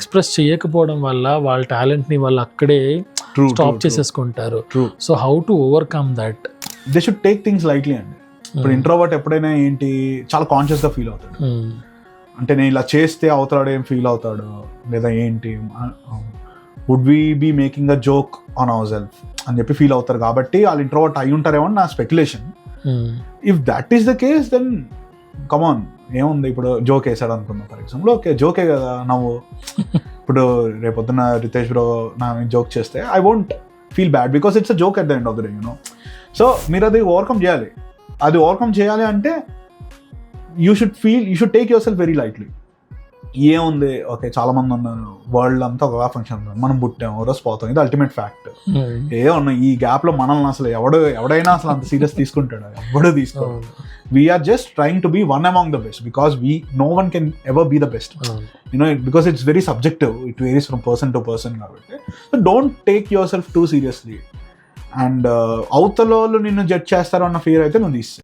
Express చేయకపోవడం వల్ల వాళ్ళ టాలెంట్ని వాళ్ళు అక్కడే స్టాప్ చేసేసుకుంటారు. So how to overcome that? They should take things lightly అండి. ఇప్పుడు ఇంట్రోవర్ట్ ఎప్పుడైనా ఏంటి చాలా కాన్షియస్గా ఫీల్ అవుతాడు. అంటే నేను ఇలా చేస్తే అవుతాడు ఏం ఫీల్ అవుతాడు లేదా ఏంటి, would we be making a joke on our self అని చెప్పి ఫీల్ అవుతారు. కాబట్టి వాళ్ళు ఇంట్రోవర్ట్ అయి ఉంటారేమో నా speculation. If that is the case then come on, ఏముంది ఇప్పుడు జోక్ వేసాడు అనుకుందాం ఫర్ ఎగ్జాంపుల్, ఓకే జోకే కదా నవ్వు. ఇప్పుడు రేపొద్దున రితేష్ బ్రో నా జోక్ చేస్తే I won't feel bad because it's a joke at the end of the day, you know. So మీరు అది ఓవర్కమ్ చేయాలి. అది ఓవర్కమ్ చేయాలి అంటే you should take your self very lightly. ఏముంది, ఓకే చాలా మంది ఉన్నారు, వరల్డ్ అంతా ఒక ఫంక్షన్ ఉంది, మనం పుట్టాము రోజు పోతాం, ఇది అల్టిమేట్ ఫ్యాక్ట్. ఏమన్నా ఈ గ్యాప్ లో మనల్ని అసలు ఎవడైనా అసలు అంత సీరియస్ తీసుకుంటాడు? ఎవడో తీసుకోడు. We're just trying to be one among the best because no one can ever be the best, you know, because it's very subjective, it varies from person to person. కాబట్టి so don't take yourself too seriously. And అవతల వాళ్ళు నిన్ను judge చేస్తారు అన్న fear అయితే నువ్వు తీస్తే